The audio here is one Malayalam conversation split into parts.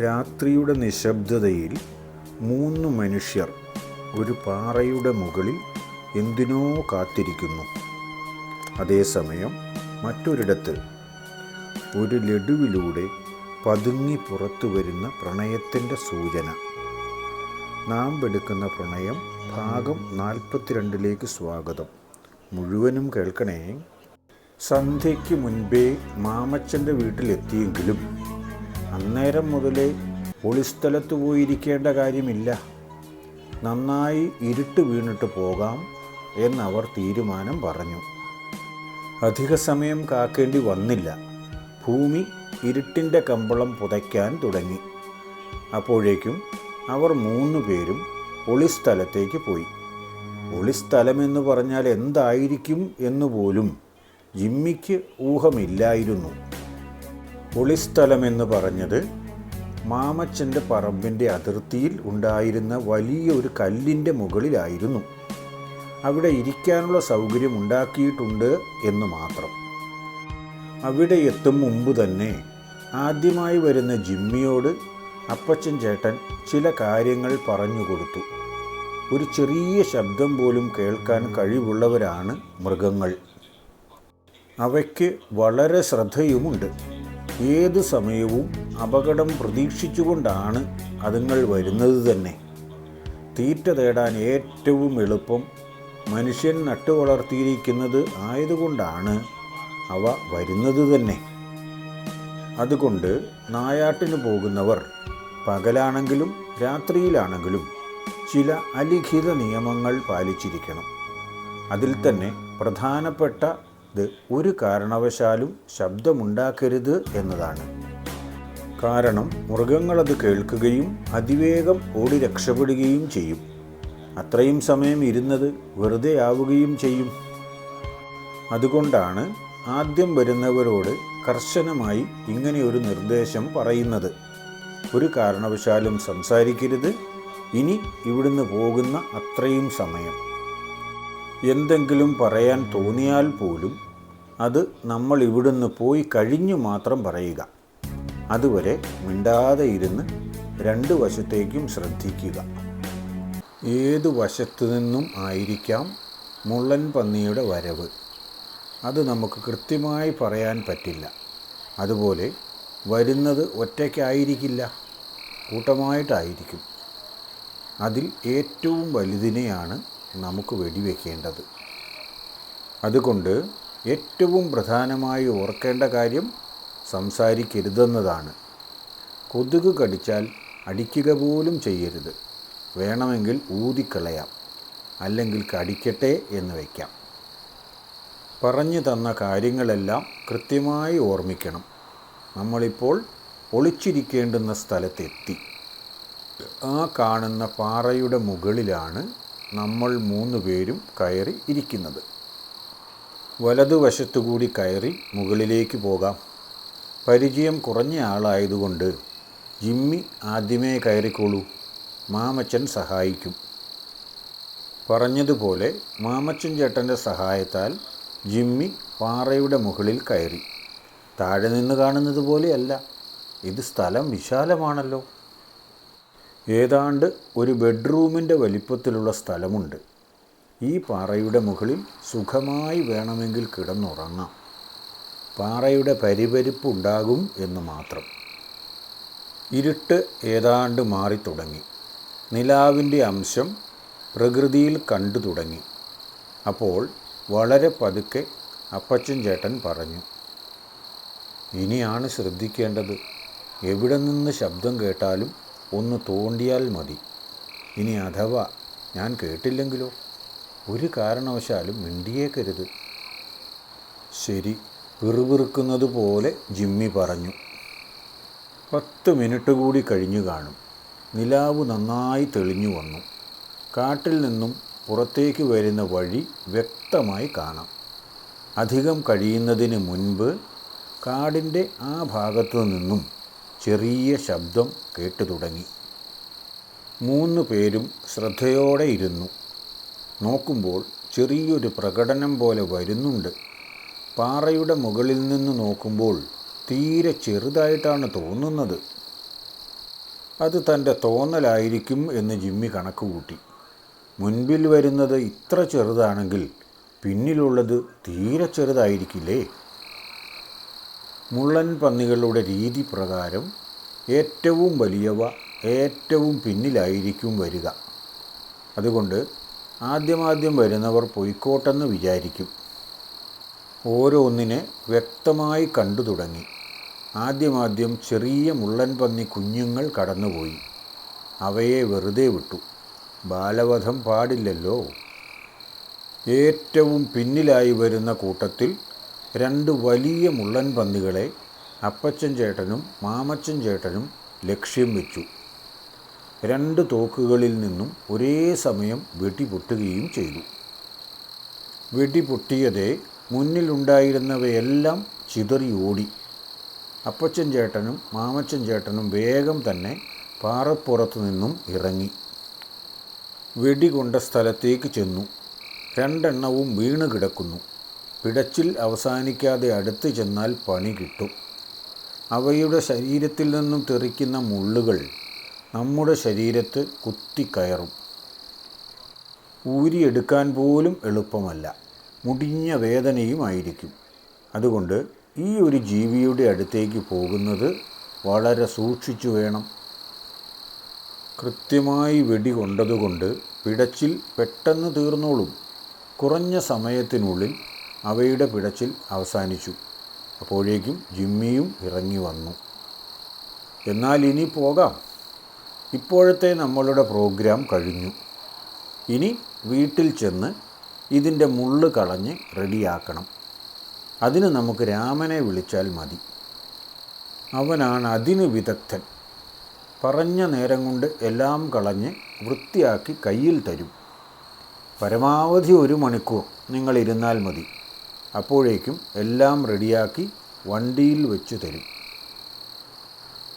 രാത്രിയുടെ നിശബ്ദതയിൽ 3 മനുഷ്യർ ഒരു പാറയുടെ മുകളിൽ എന്തിനോ കാത്തിരിക്കുന്നു. അതേസമയം മറ്റൊരിടത്ത് ഒരു ലഡുവിലൂടെ പതുങ്ങി പുറത്തു വരുന്ന പ്രണയത്തിൻ്റെ സൂചന. നാം എടുക്കുന്ന പ്രണയം ഭാഗം 42 സ്വാഗതം. മുഴുവനും കേൾക്കണേ. സന്ധ്യയ്ക്ക് മുൻപേ മാമച്ചൻ്റെ വീട്ടിലെത്തിയെങ്കിലും അന്നേരം മുതലേ ഒളിസ്ഥലത്ത് പോയിരിക്കേണ്ട കാര്യമില്ല. നന്നായി ഇരുട്ട് വീണിട്ട് പോകാം എന്നവർ തീരുമാനം പറഞ്ഞു. അധിക സമയം കാക്കേണ്ടി വന്നില്ല. ഭൂമി ഇരുട്ടിൻ്റെ കമ്പളം പുതയ്ക്കാൻ തുടങ്ങി. അപ്പോഴേക്കും അവർ 3 പേരും ഒളിസ്ഥലത്തേക്ക് പോയി. ഒളിസ്ഥലമെന്ന് പറഞ്ഞാൽ എന്തായിരിക്കും എന്നുപോലും ജിമ്മിക്ക് ഊഹമില്ലായിരുന്നു. ഒളിസ്ഥലമെന്ന് പറഞ്ഞത് മാമച്ചൻ്റെ പറമ്പിൻ്റെ അതിർത്തിയിൽ ഉണ്ടായിരുന്ന വലിയൊരു കല്ലിൻ്റെ മുകളിലായിരുന്നു. അവിടെ ഇരിക്കാനുള്ള സൗകര്യം ഉണ്ടാക്കിയിട്ടുണ്ട് എന്ന് മാത്രം. അവിടെ എത്തും മുമ്പ് തന്നെ ആദ്യമായി വരുന്ന ജിമ്മിയോട് അപ്പച്ചൻ ചേട്ടൻ ചില കാര്യങ്ങൾ പറഞ്ഞു കൊടുത്തു. ഒരു ചെറിയ ശബ്ദം പോലും കേൾക്കാൻ കഴിവുള്ളവരാണ് മൃഗങ്ങൾ. അവയ്ക്ക് വളരെ ശ്രദ്ധയുമുണ്ട്. ഏതു സമയവും അപകടം പ്രതീക്ഷിച്ചുകൊണ്ടാണ് അതുങ്ങൾ വരുന്നത് തന്നെ. തീറ്റ തേടാൻ ഏറ്റവും എളുപ്പം മനുഷ്യൻ നട്ടുവളർത്തിയിരിക്കുന്നത് ആയതുകൊണ്ടാണ് അവ വരുന്നത് തന്നെ. അതുകൊണ്ട് നായാട്ടിന് പോകുന്നവർ പകലാണെങ്കിലും രാത്രിയിലാണെങ്കിലും ചില അലിഖിത നിയമങ്ങൾ പാലിച്ചിരിക്കണം. അതിൽ തന്നെ പ്രധാനപ്പെട്ടത് ഒരു കാരണവശാലും ശബ്ദമുണ്ടാക്കരുത് എന്നതാണ്. കാരണം മൃഗങ്ങളത് കേൾക്കുകയും അതിവേഗം ഓടി രക്ഷപ്പെടുകയും ചെയ്യും. അത്രയും സമയം ഇരുന്നത് വെറുതെ ആവുകയും ചെയ്യും. അതുകൊണ്ടാണ് ആദ്യം വരുന്നവരോട് കർശനമായി ഇങ്ങനെയൊരു നിർദ്ദേശം പറയുന്നത്. ഒരു കാരണവശാലും സംസാരിക്കരുത്. ഇനി ഇവിടുന്ന് പോകുന്ന അത്രയും സമയം. എന്തെങ്കിലും പറയാൻ തോന്നിയാൽ പോലും അത് നമ്മൾ ഇവിടുന്ന് പോയി കഴിഞ്ഞു മാത്രം പറയുക. അതുവരെ മിണ്ടാതെ ഇരുന്ന് 2 വശത്തേക്കും ശ്രദ്ധിക്കുക. ഏതു വശത്തു നിന്നും ആയിരിക്കാം മുള്ളൻ പന്നിയുടെ വരവ്. അത് നമുക്ക് കൃത്യമായി പറയാൻ പറ്റില്ല. അതുപോലെ വരുന്നത് ഒറ്റയ്ക്കായിരിക്കില്ല, കൂട്ടമായിട്ടായിരിക്കും. അതിൽ ഏറ്റവും വലുതിനെയാണ് നമുക്ക് വെടിവെക്കേണ്ടത്. അതുകൊണ്ട് ഏറ്റവും പ്രധാനമായി ഓർക്കേണ്ട കാര്യം സംസാരിക്കരുതെന്നതാണ്. കൊതുക് കടിച്ചാൽ അടിക്കുക പോലും ചെയ്യരുത്. വേണമെങ്കിൽ ഊതിക്കളയാം, അല്ലെങ്കിൽ കടിക്കട്ടെ എന്ന് വയ്ക്കാം. പറഞ്ഞു തന്ന കാര്യങ്ങളെല്ലാം കൃത്യമായി ഓർമ്മിക്കണം. നമ്മളിപ്പോൾ ഒളിച്ചിരിക്കേണ്ടുന്ന സ്ഥലത്തെത്തി. ആ കാണുന്ന പാറയുടെ മുകളിലാണ് നമ്മൾ 3 പേരും കയറി ഇരിക്കുന്നത്. വലതുവശത്തുകൂടി കയറി മുകളിലേക്ക് പോകാം. പരിചയം കുറഞ്ഞ ആളായതുകൊണ്ട് ജിമ്മി ആദ്യമേ കയറിക്കോളൂ. മാമച്ചൻ സഹായിക്കും. പറഞ്ഞതുപോലെ മാമച്ചൻ ചേട്ടൻ്റെ സഹായത്താൽ ജിമ്മി പാറയുടെ മുകളിൽ കയറി. താഴെ നിന്ന് കാണുന്നത് പോലെയല്ല. ഇത് സ്ഥലം വിശാലമാണല്ലോ. ഏതാണ്ട് ഒരു ബെഡ്റൂമിൻ്റെ വലിപ്പത്തിലുള്ള സ്ഥലമുണ്ട്. ഈ പാറയുടെ മുകളിൽ സുഖമായി വേണമെങ്കിൽ കിടന്നുറങ്ങാം. പാറയുടെ പരിപരിപ്പുണ്ടാകും എന്ന് മാത്രം. ഇരുട്ട് ഏതാണ്ട് മാറിത്തുടങ്ങി. നിലാവിൻ്റെ അംശം പ്രകൃതിയിൽ കണ്ടു തുടങ്ങി. അപ്പോൾ വളരെ പതുക്കെ അപ്പച്ചൻ ചേട്ടൻ പറഞ്ഞു, ഇനിയാണ് ശ്രദ്ധിക്കേണ്ടത്. എവിടെ നിന്ന് ശബ്ദം കേട്ടാലും ഒന്ന് തോണ്ടിയാൽ മതി. ഇനി അഥവാ ഞാൻ കേട്ടില്ലെങ്കിലോ? ഒരു കാരണവശാലും മിണ്ടിയേക്കരുത്. ശരി, പിറുപിറുക്കുന്നത് പോലെ ജിമ്മി പറഞ്ഞു. 10 മിനിറ്റ് കൂടി കഴിഞ്ഞു കാണും. നിലാവ് നന്നായി തെളിഞ്ഞു വന്നു. കാട്ടിൽ നിന്നും പുറത്തേക്ക് വരുന്ന വഴി വ്യക്തമായി കാണാം. അധികം കഴിയുന്നതിന് മുൻപ് കാടിൻ്റെ ആ ഭാഗത്തു നിന്നും ചെറിയ ശബ്ദം കേട്ടു തുടങ്ങി. 3 പേരും ശ്രദ്ധയോടെ ഇരുന്നു. നോക്കുമ്പോൾ ചെറിയൊരു പ്രകടനം പോലെ വരുന്നുണ്ട്. പാറയുടെ മുകളിൽ നിന്ന് നോക്കുമ്പോൾ തീരെ ചെറുതായിട്ടാണ് തോന്നുന്നത്. അത് തൻ്റെ തോന്നലായിരിക്കും എന്ന് ജിമ്മി കണക്കുകൂട്ടി. മുൻപിൽ വരുന്നത് ഇത്ര ചെറുതാണെങ്കിൽ പിന്നിലുള്ളത് തീരെ ചെറുതായിരിക്കില്ലേ? മുള്ളൻ പന്നികളുടെ രീതി പ്രകാരം ഏറ്റവും വലിയവ ഏറ്റവും പിന്നിലായിരിക്കും വരിക. അതുകൊണ്ട് ആദ്യം വരുന്നവർ പൊയ്ക്കോട്ടെന്ന് വിചാരിക്കും. ഓരോന്നിനെ വ്യക്തമായി കണ്ടു തുടങ്ങി. ആദ്യം ചെറിയ മുള്ളൻ പന്നി കുഞ്ഞുങ്ങൾ കടന്നുപോയി. അവയെ വെറുതെ വിട്ടു. ബാലവധം പാടില്ലല്ലോ. ഏറ്റവും പിന്നിലായി വരുന്ന കൂട്ടത്തിൽ 2 വലിയ മുള്ളൻ പന്നികളെ അപ്പച്ചൻ ചേട്ടനും മാമച്ചൻ ചേട്ടനും ലക്ഷ്യം വെച്ചു. 2 തോക്കുകളിൽ നിന്നും ഒരേ സമയം വെടിപൊട്ടുകയും ചെയ്തു. വെടിപൊട്ടിയതേ മുന്നിലുണ്ടായിരുന്നവയെല്ലാം ചിതറി ഓടി. അപ്പച്ചൻ ചേട്ടനും മാമച്ചൻ ചേട്ടനും വേഗം തന്നെ പാറപ്പുറത്തു നിന്നും ഇറങ്ങി. വെടികൊണ്ട സ്ഥലത്തേക്ക് ചെന്നു. 2 എണ്ണവും വീണ് കിടക്കുന്നു. പിടച്ചിൽ അവസാനിക്കാതെ അടുത്ത് ചെന്നാൽ പണി കിട്ടും. അവയുടെ ശരീരത്തിൽ നിന്നും തെറിക്കുന്ന മുള്ളുകൾ നമ്മുടെ ശരീരത്ത് കുത്തിക്കയറും. ഊരിയെടുക്കാൻ പോലും എളുപ്പമല്ല. മുടിഞ്ഞ വേദനയുമായിരിക്കും. അതുകൊണ്ട് ഈ ഒരു ജീവിയുടെ അടുത്തേക്ക് പോകുന്നത് വളരെ സൂക്ഷിച്ചു വേണം. കൃത്യമായി വെടി കൊണ്ടതുകൊണ്ട് പിടച്ചിൽ പെട്ടെന്ന് തീർന്നോളും. കുറഞ്ഞ സമയത്തിനുള്ളിൽ അവയുടെ പിടച്ചിൽ അവസാനിച്ചു. അപ്പോഴേക്കും ജിമ്മിയും ഇറങ്ങി വന്നു. എന്നാൽ ഇനി പോകാം. ഇപ്പോഴത്തെ നമ്മളുടെ പ്രോഗ്രാം കഴിഞ്ഞു. ഇനി വീട്ടിൽ ചെന്ന് ഇതിൻ്റെ മുള്ള് കളഞ്ഞ് റെഡിയാക്കണം. അതിന് നമുക്ക് രാമനെ വിളിച്ചാൽ മതി. അവനാണ് അതിന് വിദഗ്ധൻ. പറഞ്ഞ നേരം കൊണ്ട് എല്ലാം കളഞ്ഞ് വൃത്തിയാക്കി കയ്യിൽ തരും. പരമാവധി 1 മണിക്കൂർ നിങ്ങളിരുന്നാൽ മതി. അപ്പോഴേക്കും എല്ലാം റെഡിയാക്കി വണ്ടിയിൽ വെച്ച് തരും.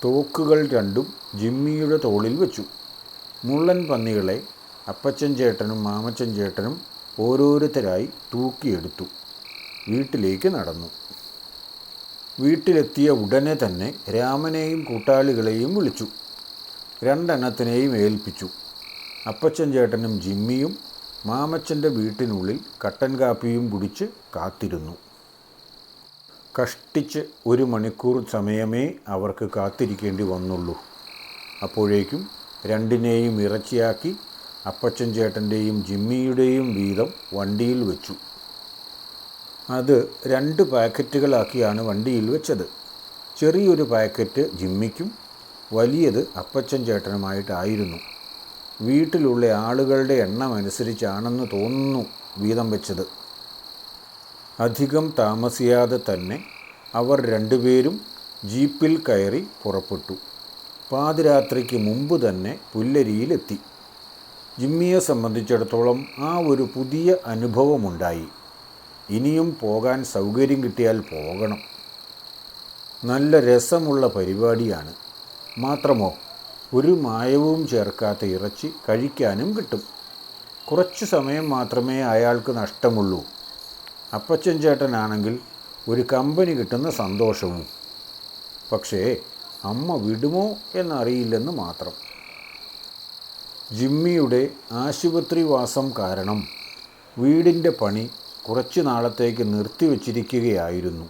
തോക്കുകൾ 2ഉം ജിമ്മിയുടെ തോളിൽ വെച്ചു. മുള്ളൻ പന്നികളെ അപ്പച്ചൻ ചേട്ടനും മാമച്ചൻ ചേട്ടനും ഓരോരുത്തരായി തൂക്കിയെടുത്തു. വീട്ടിലേക്ക് നടന്നു. വീട്ടിലെത്തിയ ഉടനെ തന്നെ രാമനെയും കൂട്ടാളികളെയും വിളിച്ചു. 2 എണ്ണത്തിനെയും ഏൽപ്പിച്ചു. അപ്പച്ചൻ ചേട്ടനും ജിമ്മിയും മാമച്ചൻ്റെ വീട്ടിനുള്ളിൽ കട്ടൻ കാപ്പിയും കുടിച്ച് കാത്തിരുന്നു. കഷ്ടിച്ച് 1 മണിക്കൂർ സമയമേ അവർക്ക് കാത്തിരിക്കേണ്ടി വന്നുള്ളൂ. അപ്പോഴേക്കും 2നെയും ഇറച്ചിയാക്കി അപ്പച്ചൻ ചേട്ടൻ്റെയും ജിമ്മിയുടെയും വീതം വണ്ടിയിൽ വെച്ചു. അത് 2 പാക്കറ്റുകളാക്കിയാണ് വണ്ടിയിൽ വെച്ചത്. ചെറിയൊരു പാക്കറ്റ് ജിമ്മിക്കും വലിയത് അപ്പച്ചൻ ചേട്ടനുമായിട്ടായിരുന്നു. വീട്ടിലുള്ള ആളുകളുടെ എണ്ണം അനുസരിച്ചാണെന്ന് തോന്നുന്നു വീതം വെച്ചത്. അധികം താമസിയാതെ തന്നെ അവർ 2 പേരും ജീപ്പിൽ കയറി പുറപ്പെട്ടു. പാതിരാത്രിക്ക് മുമ്പ് തന്നെ പുല്ലരിയിലെത്തി. ജിമ്മിയെ സംബന്ധിച്ചിടത്തോളം ആ ഒരു പുതിയ അനുഭവമുണ്ടായി. ഇനിയും പോകാൻ സൗകര്യം കിട്ടിയാൽ പോകണം. നല്ല രസമുള്ള പരിപാടിയാണ്. മാത്രമോ ഒരു മായവും ചേർക്കാത്ത ഇറച്ചി കഴിക്കാനും കിട്ടും. കുറച്ച് സമയം മാത്രമേ അയാൾക്ക് നഷ്ടമുള്ളൂ. അപ്പച്ചൻ ചേട്ടനാണെങ്കിൽ ഒരു കമ്പനി കിട്ടുന്ന സന്തോഷവും. പക്ഷേ അമ്മ വിടുമോ എന്നറിയില്ലെന്ന് മാത്രം. ജിമ്മിയുടെ ആശുപത്രിവാസം കാരണം വീടിൻ്റെ പണി കുറച്ച് നാളത്തേക്ക് നിർത്തിവച്ചിരിക്കുകയായിരുന്നു.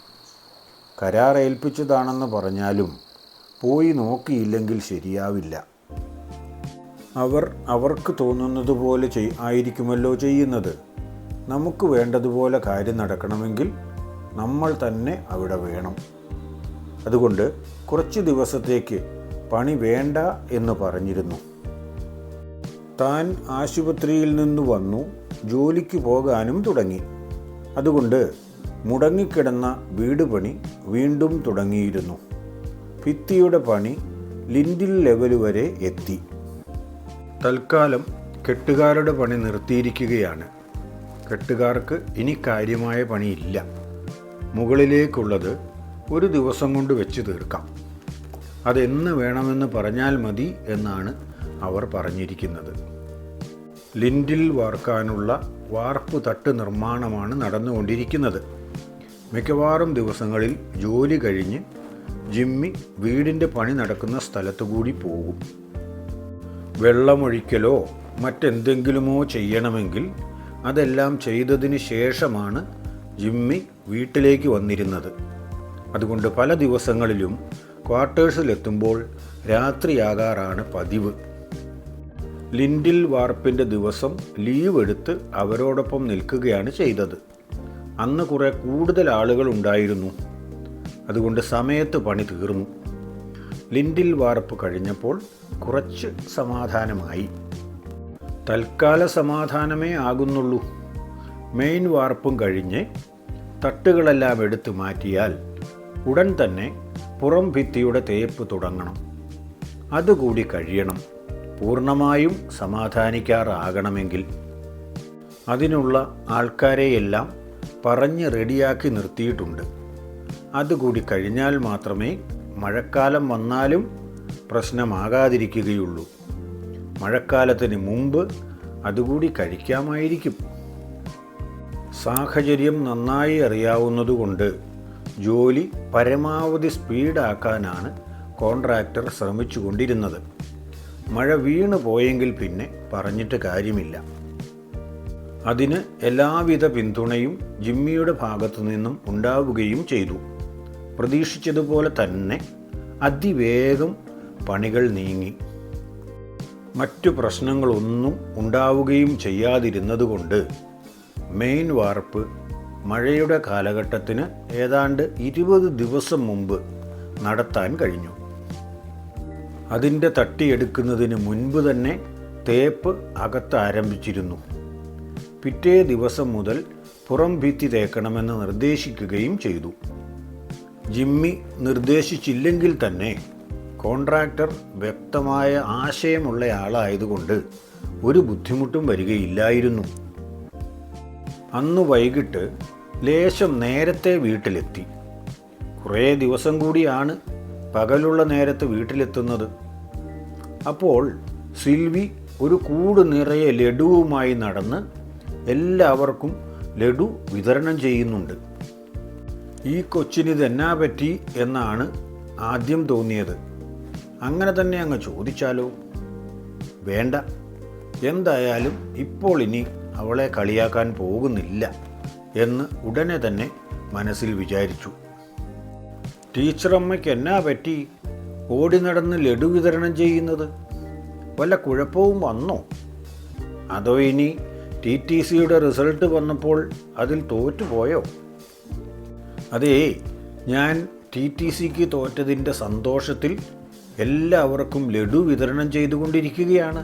കരാർ ഏൽപ്പിച്ചതാണെന്ന് പറഞ്ഞാലും പോയി നോക്കിയില്ലെങ്കിൽ ശരിയാവില്ല. അവർക്ക് തോന്നുന്നത് പോലെ ആയിരിക്കുമല്ലോ ചെയ്യുന്നത്. നമുക്ക് വേണ്ടതുപോലെ കാര്യം നടക്കണമെങ്കിൽ നമ്മൾ തന്നെ അവിടെ വേണം. അതുകൊണ്ട് കുറച്ച് ദിവസത്തേക്ക് പണി വേണ്ട എന്ന് പറഞ്ഞിരുന്നു. താൻ ആശുപത്രിയിൽ നിന്ന് വന്നു ജോലിക്ക് പോകാനും തുടങ്ങി. അതുകൊണ്ട് മുടങ്ങിക്കിടന്ന വീട് പണി വീണ്ടും തുടങ്ങിയിരുന്നു. ഭിത്തിയുടെ പണി ലിൻഡിൽ ലെവൽ വരെ എത്തി. തൽക്കാലം കെട്ടുകാരുടെ പണി നിർത്തിയിരിക്കുകയാണ്. കെട്ടുകാർക്ക് ഇനി കാര്യമായ പണിയില്ല. മുകളിലേക്കുള്ളത് 1 ദിവസം കൊണ്ട് വെച്ച് തീർക്കാം. അതെന്ന് വേണമെന്ന് പറഞ്ഞാൽ മതി എന്നാണ് അവർ പറഞ്ഞിരിക്കുന്നത്. ലിൻഡിൽ വാർക്കാനുള്ള വാർപ്പ് തട്ട് നിർമ്മാണമാണ് നടന്നുകൊണ്ടിരിക്കുന്നത്. മിക്കവാറും ദിവസങ്ങളിൽ ജോലി കഴിഞ്ഞ് ജിമ്മി വീടിൻ്റെ പണി നടക്കുന്ന സ്ഥലത്തു കൂടി പോകും. വെള്ളമൊഴിക്കലോ മറ്റെന്തെങ്കിലുമോ ചെയ്യണമെങ്കിൽ അതെല്ലാം ചെയ്തതിന് ശേഷമാണ് ജിമ്മി വീട്ടിലേക്ക് വന്നിരുന്നത്. അതുകൊണ്ട് പല ദിവസങ്ങളിലും ക്വാർട്ടേഴ്സിലെത്തുമ്പോൾ രാത്രിയാകാറാണ് പതിവ്. ലിൻഡിൽ വാർപ്പിൻ്റെ ദിവസം ലീവ് എടുത്ത് അവരോടൊപ്പം നിൽക്കുകയാണ് ചെയ്തത്. അന്ന് കുറേ കൂടുതൽ ആളുകൾ ഉണ്ടായിരുന്നു. അതുകൊണ്ട് സമയത്ത് പണി തീർന്നു. ലിൻഡിൽ വാർപ്പ് കഴിഞ്ഞപ്പോൾ കുറച്ച് സമാധാനമായി. തൽക്കാല സമാധാനമേ ആകുന്നുള്ളൂ. മെയിൻ വാർപ്പും കഴിഞ്ഞ് തട്ടുകളെല്ലാം എടുത്തു മാറ്റിയാൽ ഉടൻ തന്നെ പുറം ഭിത്തിയുടെ തേപ്പ് തുടങ്ങണം. അതുകൂടി കഴിയണം പൂർണ്ണമായും സമാധാനിക്കാറാകണമെങ്കിൽ. അതിനുള്ള ആൾക്കാരെയെല്ലാം പറഞ്ഞ് റെഡിയാക്കി നിർത്തിയിട്ടുണ്ട്. അതുകൂടി കഴിഞ്ഞാൽ മാത്രമേ മഴക്കാലം വന്നാലും പ്രശ്നമാകാതിരിക്കുകയുള്ളൂ. മഴക്കാലത്തിന് മുമ്പ് അതുകൂടി കഴിക്കാമായിരിക്കും. സാഹചര്യം നന്നായി അറിയാവുന്നതുകൊണ്ട് ജോലി പരമാവധി സ്പീഡാക്കാനാണ് കോൺട്രാക്ടർ ശ്രമിച്ചുകൊണ്ടിരുന്നത്. മഴ വീണു പോയെങ്കിൽ പിന്നെ പറഞ്ഞിട്ട് കാര്യമില്ല. അതിന് എല്ലാവിധ പിന്തുണയും ജിമ്മിയുടെ ഭാഗത്തു നിന്നും ഉണ്ടാവുകയും ചെയ്തു. പ്രതീക്ഷിച്ചതുപോലെ തന്നെ അതിവേഗം പണികൾ നീങ്ങി. മറ്റു പ്രശ്നങ്ങളൊന്നും ഉണ്ടാവുകയും ചെയ്യാതിരുന്നതുകൊണ്ട് മെയിൻ വാർപ്പ് മഴയുടെ കാലഘട്ടത്തിന് ഏതാണ്ട് 20 ദിവസം മുമ്പ് നടത്താൻ കഴിഞ്ഞു. അതിൻ്റെ തട്ടിയെടുക്കുന്നതിന് മുൻപ് തന്നെ തേപ്പ് അകത്ത് ആരംഭിച്ചിരുന്നു. പിറ്റേ ദിവസം മുതൽ പുറം ഭിത്തി തേക്കണമെന്ന് നിർദ്ദേശിക്കുകയും ചെയ്തു. ജിമ്മി നിർദ്ദേശിച്ചില്ലെങ്കിൽ തന്നെ കോൺട്രാക്ടർ വ്യക്തമായ ആശയമുള്ളയാളായതുകൊണ്ട് ഒരു ബുദ്ധിമുട്ടും വരികയില്ലായിരുന്നു. അന്ന് വൈകിട്ട് ലേശം നേരത്തെ വീട്ടിലെത്തി. കുറേ ദിവസം കൂടിയാണ് പകലുള്ള നേരത്ത് വീട്ടിലെത്തുന്നത്. അപ്പോൾ സിൽവി ഒരു കൂട് നിറയെ ലഡുവുമായി നടന്ന് എല്ലാവർക്കും ലഡു വിതരണം ചെയ്യുന്നുണ്ട്. ഈ കൊച്ചിനിതെന്നാ പറ്റി എന്നാണ് ആദ്യം തോന്നിയത്. അങ്ങനെ തന്നെ അങ്ങ് ചോദിച്ചാലോ? വേണ്ട, എന്തായാലും ഇപ്പോൾ ഇനി അവളെ കളിയാക്കാൻ പോകുന്നില്ല എന്ന് ഉടനെ തന്നെ മനസ്സിൽ വിചാരിച്ചു. ടീച്ചറമ്മയ്ക്ക് എന്നാ പറ്റി ഓടി നടന്ന് ലഡു വിതരണം ചെയ്യുന്നത്? വല്ല കുഴപ്പവും വന്നോ? അതോ ഇനി TTCയുടെ റിസൾട്ട് വന്നപ്പോൾ അതിൽ തോറ്റുപോയോ? അതേ, ഞാൻ TTCക്ക് തോറ്റതിൻ്റെ സന്തോഷത്തിൽ എല്ലാവർക്കും ലഡു വിതരണം ചെയ്തുകൊണ്ടിരിക്കുകയാണ്.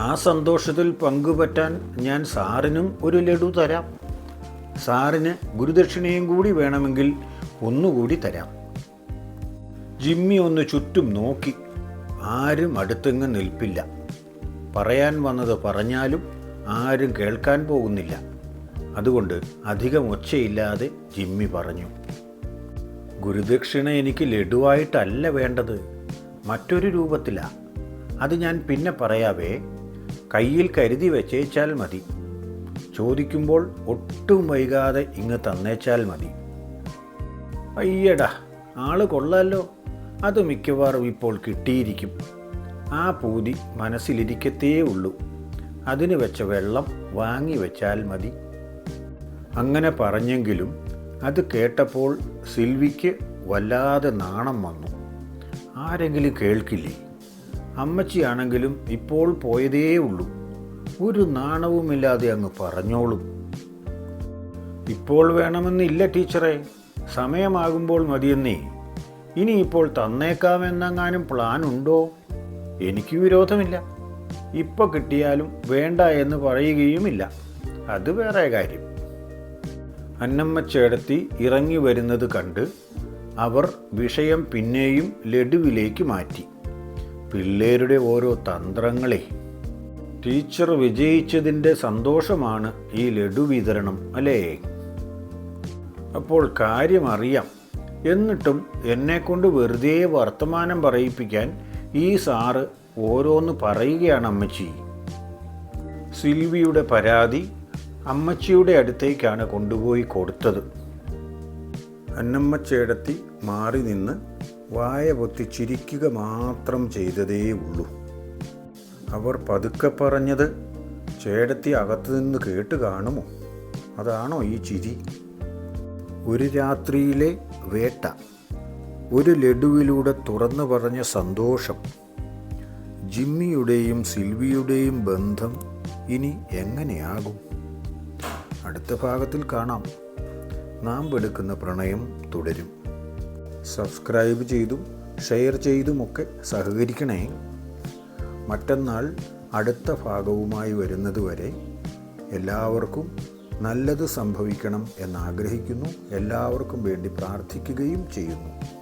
ആ സന്തോഷത്തിൽ പങ്കുപറ്റാൻ ഞാൻ സാറിനും ഒരു ലഡു തരാം. സാറിന് ഗുരുദക്ഷിണയും കൂടി വേണമെങ്കിൽ ഒന്നുകൂടി തരാം. ജിമ്മി ഒന്ന് ചുറ്റും നോക്കി. ആരും അടുത്തെങ്ങും നിൽപ്പില്ല. പറയാൻ വന്നത് പറഞ്ഞാലും ആരും കേൾക്കാൻ പോകുന്നില്ല. അതുകൊണ്ട് അധികം ഒച്ചയില്ലാതെ ജിമ്മി പറഞ്ഞു, ഗുരുദക്ഷിണ എനിക്ക് ലഡുവായിട്ടല്ല വേണ്ടത്, മറ്റൊരു രൂപത്തിലാണ്. അത് ഞാൻ പിന്നെ പറയാവേ. കയ്യിൽ കരുതി വെച്ചേച്ചാൽ മതി. ചോദിക്കുമ്പോൾ ഒട്ടും വൈകാതെ ഇങ്ങ് തന്നേച്ചാൽ മതി. അയ്യടാ, ആള് കൊള്ളാലോ. അത് മിക്കവാറും ഇപ്പോൾ കിട്ടിയിരിക്കും. ആ പൂതി മനസ്സിലിരിക്കത്തേ ഉള്ളൂ. അതിന് വെച്ച വെള്ളം വാങ്ങി വെച്ചാൽ മതി. അങ്ങനെ പറഞ്ഞെങ്കിലും അത് കേട്ടപ്പോൾ സിൽവിക്ക് വല്ലാതെ നാണം വന്നു. ആരെങ്കിലും കേൾക്കില്ലേ? അമ്മച്ചിയാണെങ്കിലും ഇപ്പോൾ പോയതേ ഉള്ളൂ. ഒരു നാണവുമില്ലാതെ അങ്ങ് പറഞ്ഞോളും. ഇപ്പോൾ വേണമെന്നില്ല ടീച്ചറെ, സമയമാകുമ്പോൾ മതിയെന്നേ. ഇനിയിപ്പോൾ തന്നേക്കാമെന്നെങ്ങാനും പ്ലാൻ ഉണ്ടോ? എനിക്ക് വിരോധമില്ല. ഇപ്പോൾ കിട്ടിയാലും വേണ്ട എന്ന് പറയുകയുമില്ല. അത് വേറെ കാര്യം. അന്നമ്മച്ചേടത്തി ഇറങ്ങി വരുന്നത് കണ്ട് അവർ വിഷയം പിന്നെയും ലഡുവിലേക്ക് മാറ്റി. പിള്ളേരുടെ ഓരോ തന്ത്രങ്ങളെ. ടീച്ചർ വിജയിച്ചതിൻ്റെ സന്തോഷമാണ് ഈ ലഡു വിതരണം, അല്ലേ? അപ്പോൾ കാര്യം അറിയാം. എന്നിട്ടും എന്നെക്കൊണ്ട് വെറുതെ വർത്തമാനം പറയിപ്പിക്കാൻ ഈ സാറ് ഓരോന്ന് പറയുകയാണ് അമ്മച്ചി. സിൽവിയുടെ പരാതി അമ്മച്ചിയുടെ അടുത്തേക്കാണ് കൊണ്ടുപോയി കൊടുത്തത്. അന്നമ്മച്ചേടത്തി മാറി നിന്ന് വായ പൊത്തി ചിരിക്കുക മാത്രം ചെയ്തതേ ഉള്ളൂ. അവർ പതുക്കെ പറഞ്ഞത് ചേടത്തി അകത്തു നിന്ന് കേട്ട് കാണുമോ? അതാണോ ഈ ചിരി? ഒരു രാത്രിയിലെ വേട്ട, ഒരു ലഡുവിലൂടെ തുറന്നു പറഞ്ഞ സന്തോഷം. ജിമ്മിയുടെയും സിൽവിയുടെയും ബന്ധം ഇനി എങ്ങനെയാകും? അടുത്ത ഭാഗത്തിൽ കാണാം. നാം വെടുക്കുന്ന പ്രണയം തുടരും. സബ്സ്ക്രൈബ് ചെയ്തും ഷെയർ ചെയ്തുമൊക്കെ സഹകരിക്കണേ. മറ്റന്നാൾ അടുത്ത ഭാഗവുമായി വരുന്നതുവരെ എല്ലാവർക്കും നല്ലത് സംഭവിക്കണം എന്നാഗ്രഹിക്കുന്നു. എല്ലാവർക്കും വേണ്ടി പ്രാർത്ഥിക്കുകയും ചെയ്യുന്നു.